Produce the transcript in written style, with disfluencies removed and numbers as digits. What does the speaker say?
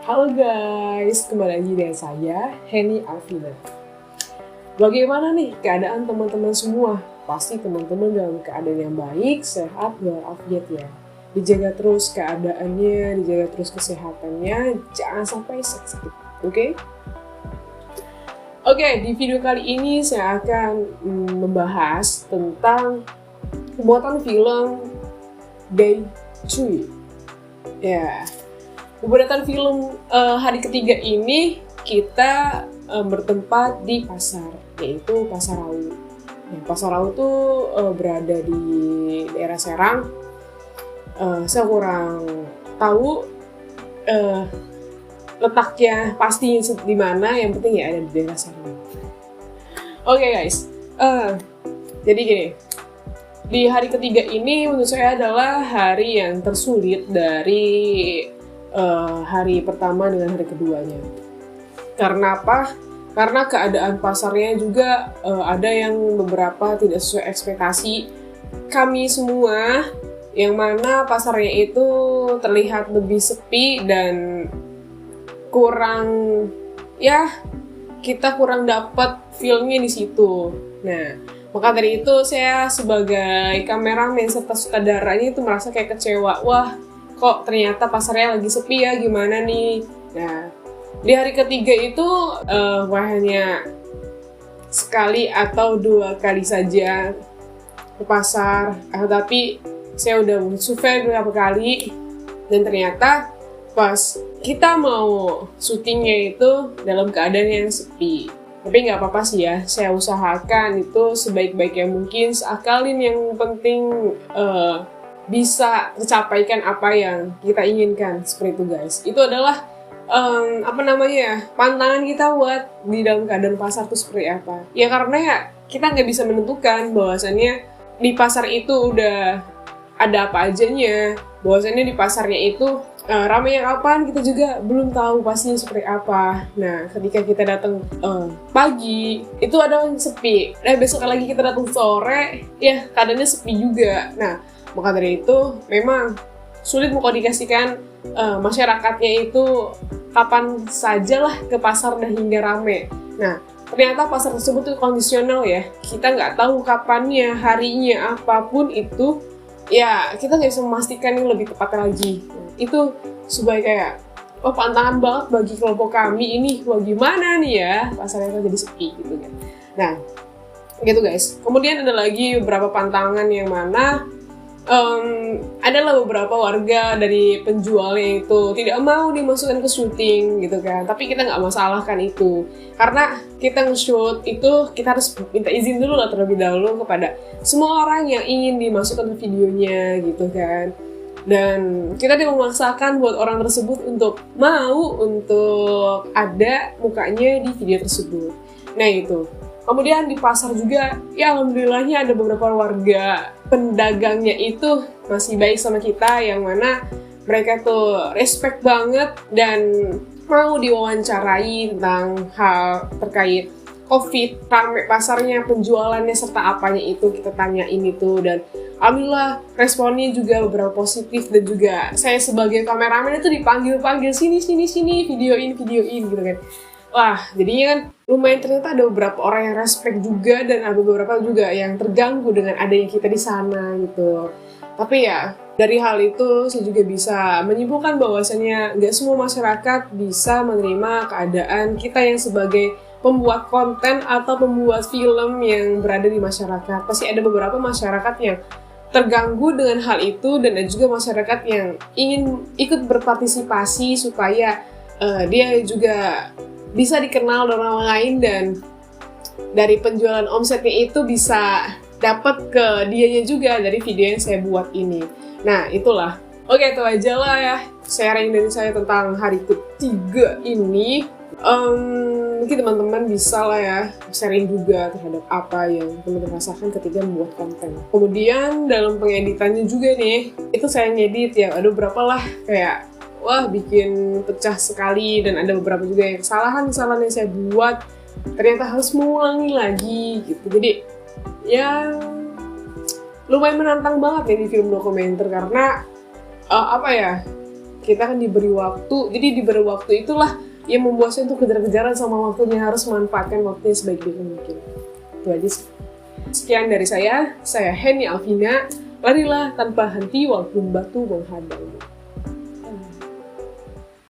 Halo guys, kembali lagi dengan saya, Henny Alvina. Bagaimana nih keadaan teman-teman semua? Pasti teman-teman dalam keadaan yang baik, sehat, walafiat ya. Dijaga terus keadaannya, dijaga terus kesehatannya, jangan sampai sakit, oke? Oke, di video kali ini saya akan membahas tentang pembuatan film Day 3. Ya, pembuatan film hari ketiga ini kita bertempat di pasar, yaitu Pasar Rau. Nah, Pasar Rau itu berada di daerah Serang. Saya kurang tahu letaknya pasti di mana, yang penting ya ada di daerah Serang. Oke guys, jadi gini. Di hari ketiga ini menurut saya adalah hari yang tersulit dari hari pertama dengan hari keduanya. Karena apa? Karena keadaan pasarnya juga ada yang beberapa tidak sesuai ekspektasi kami semua, yang mana pasarnya itu terlihat lebih sepi dan kurang, ya kita kurang dapat feelnya di situ. Nah, maka dari itu saya sebagai kameramen serta sutradaranya itu merasa kayak kecewa. Wah, kok ternyata pasarnya lagi sepi ya, gimana nih? Nah, di hari ketiga itu hanya sekali atau 2 kali saja ke pasar. Tapi saya udah survei beberapa kali dan ternyata pas kita mau syutingnya itu dalam keadaan yang sepi. Tapi nggak apa-apa sih ya, saya usahakan itu sebaik-baiknya mungkin, seakalin yang penting bisa tercapaikan apa yang kita inginkan, seperti itu guys. Itu adalah pantangan kita buat di dalam keadaan pasar itu seperti apa. Ya karena ya kita nggak bisa menentukan bahwasannya di pasar itu udah ada apa ajanya, bahwasannya di pasarnya itu ramainya kapan kita juga belum tahu pastinya seperti apa. Nah, ketika kita datang pagi itu ada yang sepi. Besok lagi kita datang sore, ya keadaannya sepi juga. Nah, maka dari itu memang sulit mengkomunikasikan masyarakatnya itu kapan sajalah ke pasar dan hingga rame. Nah, ternyata pasar tersebut itu kondisional ya. Kita nggak tahu kapannya, harinya, apapun itu. Ya, kita nggak bisa memastikan yang lebih tepatnya lagi. Itu sebagai kayak, pantangan banget bagi kelompok kami ini. Wah, gimana nih ya, pasarnya kan jadi sepi gitu kan. Nah, gitu guys. Kemudian ada lagi beberapa pantangan yang mana adalah beberapa warga dari penjualnya itu tidak mau dimasukkan ke syuting gitu kan. Tapi kita nggak masalahkan itu, karena kita nge-shoot itu kita harus minta izin dulu lah terlebih dahulu kepada semua orang yang ingin dimasukkan ke videonya gitu kan. Dan kita tidak memaksakan buat orang tersebut untuk mau untuk ada mukanya di video tersebut. Nah itu. Kemudian di pasar juga, ya alhamdulillahnya ada beberapa warga pendagangnya itu masih baik sama kita, yang mana mereka tuh respect banget dan mau diwawancarai tentang hal terkait COVID, rame pasarnya, penjualannya, serta apanya itu kita tanyain itu. Dan alhamdulillah responnya juga beberapa positif, dan juga saya sebagai kameramen itu dipanggil-panggil sini videoin gitu kan. Wah, jadinya kan lumayan, ternyata ada beberapa orang yang respect juga, dan ada beberapa juga yang terganggu dengan adanya kita di sana gitu. Tapi ya, dari hal itu saya juga bisa menyimpulkan bahwasannya nggak semua masyarakat bisa menerima keadaan kita yang sebagai pembuat konten atau pembuat film yang berada di masyarakat. Pasti ada beberapa masyarakat yang terganggu dengan hal itu, dan ada juga masyarakat yang ingin ikut berpartisipasi supaya dia juga bisa dikenal dari orang lain, dan dari penjualan omsetnya itu bisa dapat ke dianya juga dari video yang saya buat ini. Nah, itulah. Oke, itu aja lah ya sharing dari saya tentang hari ketiga ini. Mungkin teman-teman bisa lah ya sharing juga terhadap apa yang teman-teman rasakan ketika membuat konten. Kemudian dalam pengeditannya juga nih, itu saya ngedit ya, ada berapa lah kayak wah bikin pecah sekali, dan ada beberapa juga yang kesalahan-kesalahan yang saya buat ternyata harus mengulangi lagi gitu. Jadi ya lumayan menantang banget ya di film dokumenter, karena kita kan diberi waktu, jadi diberi waktu itulah yang membuat saya untuk kejar-kejaran sama waktunya, harus memanfaatkan waktunya sebaik-baik mungkin. Itu aja sih. Sekian dari saya Heni Alvina. Larilah tanpa henti walaupun batu menghadang.